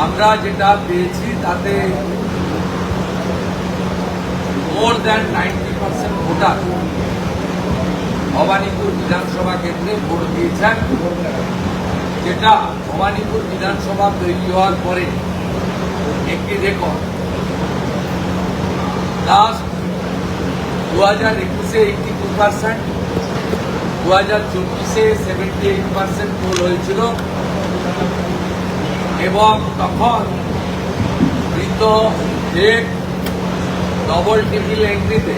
আমরা যেটা পেয়েছি তাতে মোর দ্যান 90% ভোটার ভবানীপুর বিধানসভা কেন্দ্রে ভোট দিয়েছেন, যেটা ভবানীপুর বিধানসভা তৈরি হওয়ার পরে একটি রেকর্ড। লাস্ট 2021-এ 82%, 2024-এ 78% পোল হয়েছিল এবং তখন মৃত এক ডবল টিপিল এন্ট্রিতে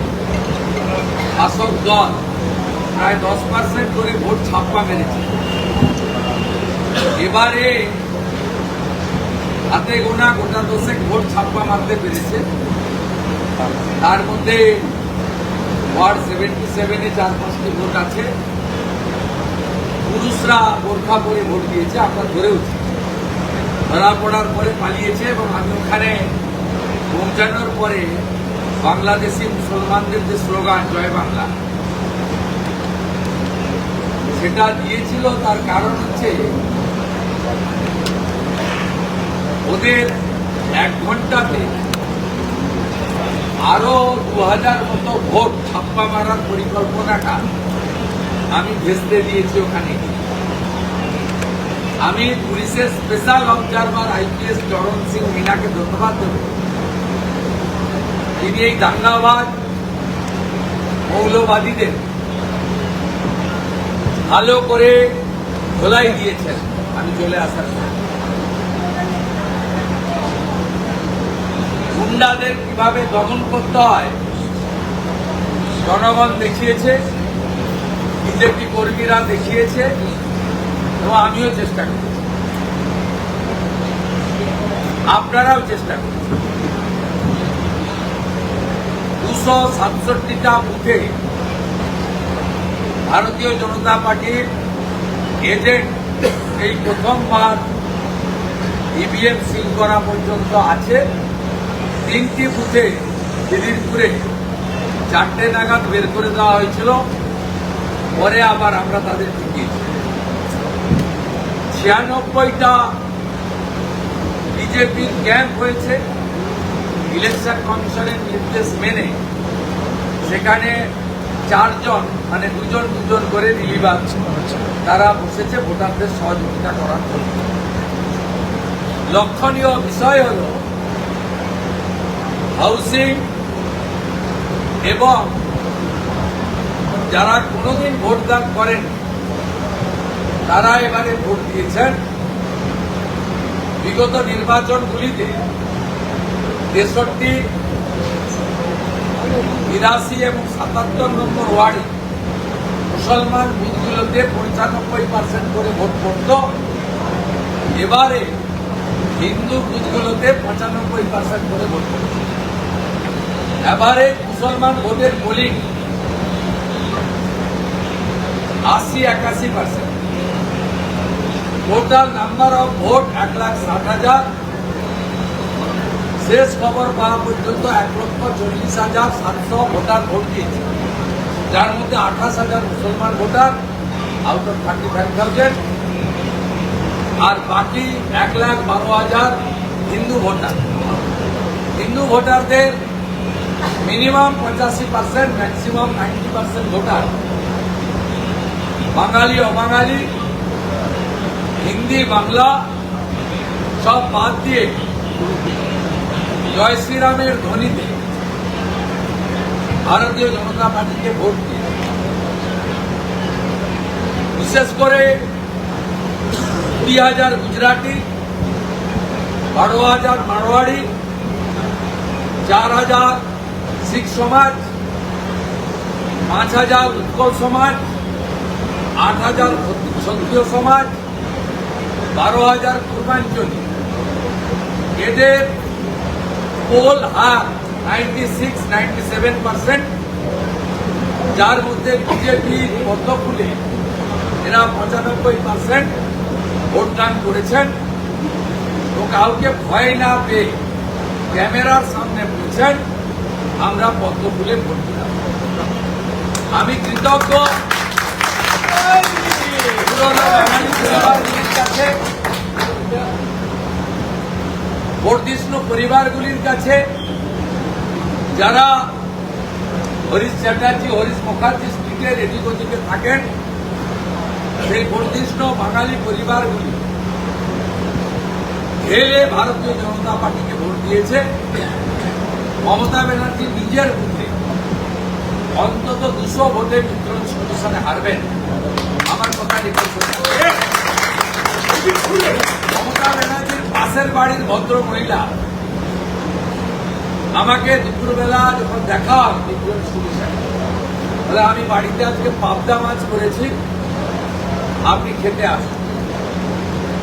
শাসক দল প্রায় 10% করে ভোট ছাপ্পা মেরেছে। এবারে হাতে গোনা গোটা দশেক ভোট ছাপ্পা মারতে পেরেছে। তার মধ্যে ওয়ার্ড 77-এ 4-5টি ভোট আছে। পুরুষরা বোরখা পরে ভোট দিয়েছে, আমরা ধরেওছি। ধরা পড়ার পরে পালিয়েছে এবং আমি ওখানে পৌঁছানোর পরে বাংলাদেশি মুসলমানদের যে স্লোগান জয় বাংলা সেটা দিয়েছিল। তার কারণ হচ্ছে ওদের 1 ঘন্টাতে আরো 2000 মতো ভোট ছাপ্পা মারার পরিকল্পনাটা আমি ভেস্তে দিয়েছি ওখানে। আমি পুলিশের স্পেশাল অবজারভার আইপিএস চরণ সিং মিনাকে ধন্যবাদ দেব। তিনি এই দাঙ্গাবাজ মৌলবাদীদের ভালো করে ধোলাই দিয়েছেন আমি চলে আসার পর। গুন্ডাদের কিভাবে দমন করতে হয় জনগণ দেখিয়েছে, বিজেপি কর্মীরা দেখিয়েছে এবং আমিও চেষ্টা করেছি, আপনারাও চেষ্টা করেছেন। 267টা বুথে ভারতীয় জনতা পার্টির এজেন্ট এই প্রথমবার ইভিএম সিল করা পর্যন্ত আছে। 3টি বুথে দিদিরপুরে 4টে নাগাদ বের করে দেওয়া হয়েছিল, পরে আবার আমরা তাদের ঢুকিয়েছি। 96টা বিজেপির ক্যাম্প হয়েছে ইলেকশন কমিশনের নির্দেশ মেনে। সেখানে 4 জন মানে 2 জন করে রিলিভার তারা বসেছে ভোটারদের সহযোগিতা করার জন্য। লক্ষণীয় বিষয় হল হাউসিং এবং যারা কোনোদিন ভোটদান করেন তারা এবারে ভোট দিয়েছেন। বিগত নির্বাচনগুলিতে 63, 82 এবং 77 নম্বর ওয়ার্ডে মুসলমান বুথগুলোতে 95% করে ভোট পড়ত। এবারে হিন্দু বুথগুলোতে 95% করে ভোট পড়ত। এবারে মুসলমান ভোটের polling 80-81%। Total number of vote 1,60,000। শেষ খবর পাওয়া পর্যন্ত 1,40,700 ভোটার ভোট দিয়েছে, যার মধ্যে 28,000 মুসলমান ভোটার আউট অফ 35,000 আর বাকি 1,12,000 হিন্দু ভোটার। হিন্দু ভোটারদের মিনিমাম 85%, ম্যাক্সিমাম 90% ভোটার বাঙালি অবাঙালি হিন্দি বাংলা সব বাদ দিয়ে জয় শ্রীরামের ধ্বনিতে ভারতীয় জনতা পার্টিকে ভোট দিয়ে, বিশেষ করে 20,000 গুজরাটি, 12,000 মারোয়াড়ি, 4,000 শিখ সমাজ, 5,000 উৎকল সমাজ, 8,000 ক্ষত্রিয় সমাজ, 12,000 পূর্বাঞ্চলী। এদের পোল হার 96-97%, যার মধ্যে বিজেপি পদ্মফুলে এরা 95% ভোটদান করেছেন। তো কাউকে ভয় না পেয়ে ক্যামেরার সামনে বলছেন আমরা পদ্মফুলে ভোট দিলাম। আমি কৃতজ্ঞ পুরনো বাঙালি পরিবারগুলির কাছে বর্ধিষ্ণু পরিবারগুলির কাছে, যারা হরিশ চ্যাটার্জি, হরিশ মুখার্জি স্ট্রিটের এদিক ওদিকে থাকেন, সেই বর্ধিষ্ণু বাঙালি পরিবারগুলি ঢেলে ভারতীয় জনতা পার্টিকে ভোট দিয়েছে। মমতা ব্যানার্জি নিজের বুথে অন্তত 200 ভোটে ভিক্টোরিয়ান কমিশনে হারবেন, আমার কথা রিপোর্ট করছে। মমতা ব্যানার্জির পাশের বাড়ির ভদ্র মহিলা আমাকে দুপুরবেলা যখন দেখা হয় ভিক্টোরিয়ান কমিশনে, বলে আমি বাড়িতে আজকে পাবদা মাছ করেছি, আপনি খেতে আসুন।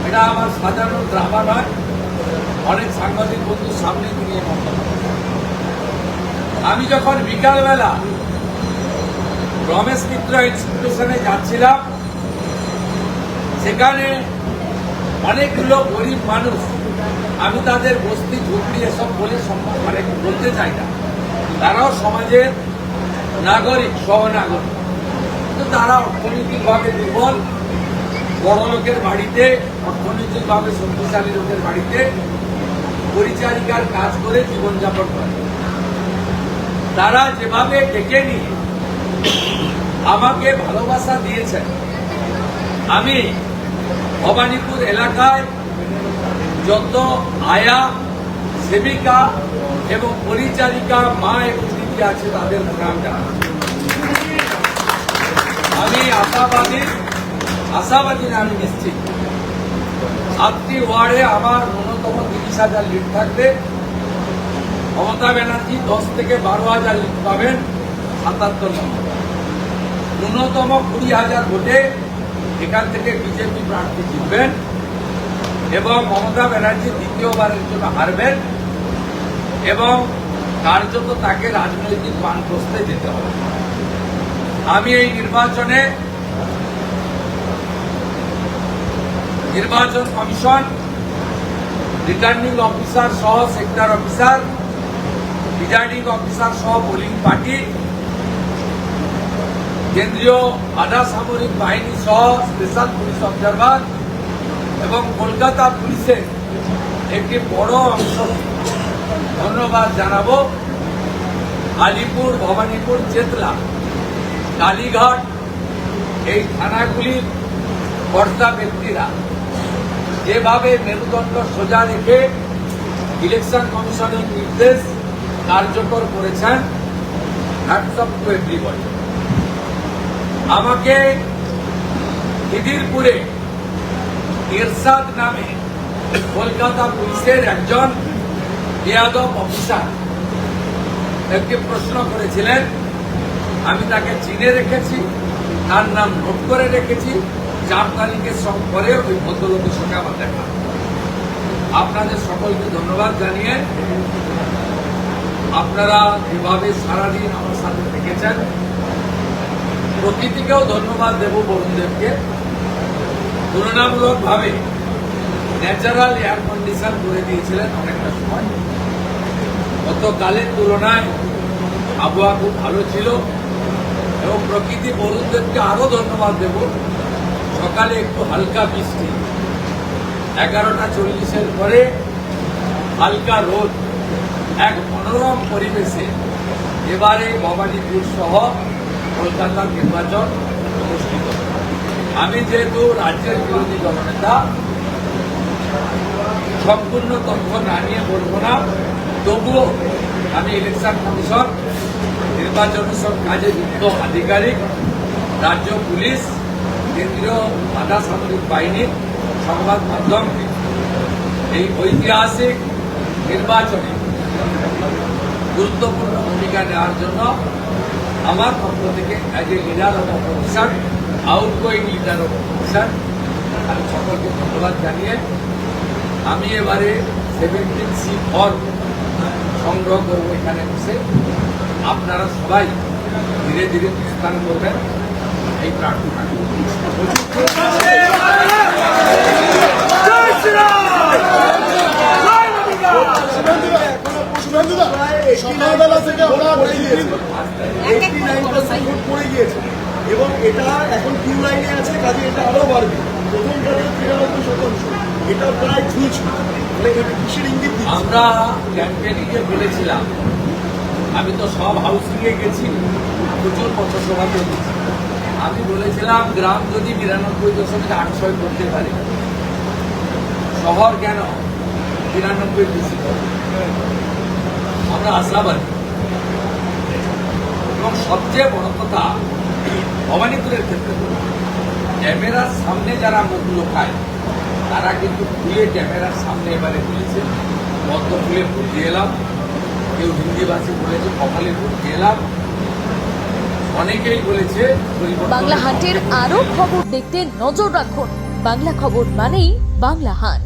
এটা আমার সাধারণ ড্রামা নয়, অনেক সাংবাদিক বন্ধুর সামনে নিয়ে মন্তব্য। আমি যখন বিকালবেলা রমেশ মিত্র ইনস্টিটিউশনে যাচ্ছিলাম, সেখানে অনেকগুলো গরিব মানুষ, আমি তাদের বস্তি ঝুঁকড়ি এসব বলে মানে বলতে চাই না, তারাও সমাজের নাগরিক, সহনাগরিক, কিন্তু তারা অর্থনৈতিকভাবে দুর্বল, বড় লোকের বাড়িতে, অর্থনৈতিকভাবে শক্তিশালী লোকের বাড়িতে পরিচারিকার কাজ করে জীবনযাপন করে। তারা যেভাবে ডেকে নিয়ে আমাকে ভালোবাসা দিয়েছেন, আমি ভবানীপুর এলাকায় যত আয়া, সেবিকা এবং পরিচারিকা, মা এবং দিদি আছে তাদের নাম জানাচ্ছি। আমি আশাবাদী না, আমি নিশ্চিত 7টি ওয়ার্ডে আমার ন্যূনতম 30,000 লিড থাকবে। মমতা ব্যানার্জি 10 থেকে 12,000 লিড পাবেন, 77 নম্বর। ন্যূনতম 20,000 ভোটে এখান থেকে বিজেপি প্রার্থী জিতবেন এবং মমতা ব্যানার্জি দ্বিতীয়বারের জন্য হারবেন এবং কার্যত তাকে রাজনৈতিক বানপ্রস্থে যেতে হবে। আমি এই নির্বাচন কমিশন, রিটার্নিং অফিসার সহ সেক্টর অফিসার, প্রিজাইডিং অফিসার সহ পোলিং পার্টি, কেন্দ্রীয় আধা সামরিক বাহিনী সহ স্পেশাল পুলিশ অবজারভার এবং কলকাতা পুলিশের একটি বড় অংশ ধন্যবাদ জানাবো। আলিপুর, ভবানীপুর, চেতলা, কালীঘাট এই থানাগুলির কর্তা ব্যক্তিরা যেভাবে মেরুদণ্ড সোজা রেখে ইলেকশন কমিশনের নির্দেশ কার্যকর করেছেন, হ্যাটস অফ টু এভরিবডি। আমাকে খিদিরপুরে এরশাদ নামে কলকাতা পুলিশের একজন বেয়াদব অফিসার একটি প্রশ্ন করেছিলেন, আমি তাকে চিনে রেখেছি, তার নাম নোট করে রেখেছি, 4 তারিখের পরে ওই ভদ্রলোকের সঙ্গে আমার দেখা। আপনাদের সকলকে ধন্যবাদ জানিয়ে আপনারা যেভাবে সারাদিন আমার সাথে থেকেছেন, প্রকৃতিকেও ধন্যবাদ দেব, বরুণদেবকে। তুলনামূলকভাবে ন্যাচারাল এয়ার কন্ডিশন করে দিয়েছিলেন অনেকটা সময়, গতকালের তুলনায় আবহাওয়া খুব ভালো ছিল এবং প্রকৃতি বরুণদেবকে আরো ধন্যবাদ দেব। সকালে একটু হালকা বৃষ্টি, 11টা 40-এর পরে হালকা রোদ, এক মনোরম পরিবেশে এবারে ভবানীপুর সহ কলকাতার নির্বাচন অনুষ্ঠিত। আমি যেহেতু রাজ্যের বিরোধী দলনেতা, সম্পূর্ণ তথ্য না নিয়ে বলবো না, তবুও আমি ইলেকশন কমিশন, নির্বাচন সব কাজে যুক্ত আধিকারিক, রাজ্য পুলিশ, কেন্দ্রীয় আধা সামরিক বাহিনী, সংবাদ মাধ্যম এই ঐতিহাসিক নির্বাচনে গুরুত্বপূর্ণ ভূমিকা নেওয়ার জন্য আমার পক্ষ থেকে as a leader of opposition, outgoing leader of opposition, আমি সকলকে ধন্যবাদ জানিয়ে আমি এবারে 17C ফর্ম সংগ্রহ করব এখানে বসে। আপনারা সবাই ধীরে ধীরে প্রস্থান করবেন এই প্রার্থনা। সকালবেলা থেকে আমরা পড়ে গিয়েছে এবং এটা এখন কিউ লাইনে আছে, কাজে এটা আরো বাড়বে। প্রথম কাজে 93%। এটা প্রায় ঝুলছিল, মানে এটা কিসের ইঙ্গিত দিচ্ছে? আমরা ক্যাম্পেনিংয়ে বলেছিলাম, আমি তো সব হাউসিংয়ে গেছি, প্রচুর পথসভাতে গেছি। আমি বলেছিলাম গ্রাম যদি ৯৯.৮ করতে পারে, শহর কেন ৯৩ বেশি করে? আমরা আশাবাদী। এবং সবচেয়ে বড় কথা, ভবানীপুরের ক্ষেত্রে ক্যামেরার সামনে যারা মুখ লোকায় তারা কিন্তু খুলে ক্যামেরার সামনে এবারে বলেছে পদ্ম ফুলে ভোট দিয়ে এলাম, কেউ হিন্দিভাষী বলেছে কপালে ভোট দিয়ে এলাম, অনেকেই বলেছে পরিবর্তন। বাংলা হাটের আরও খবর দেখতে নজর রাখুন। বাংলা খবর মানেই বাংলা হাট।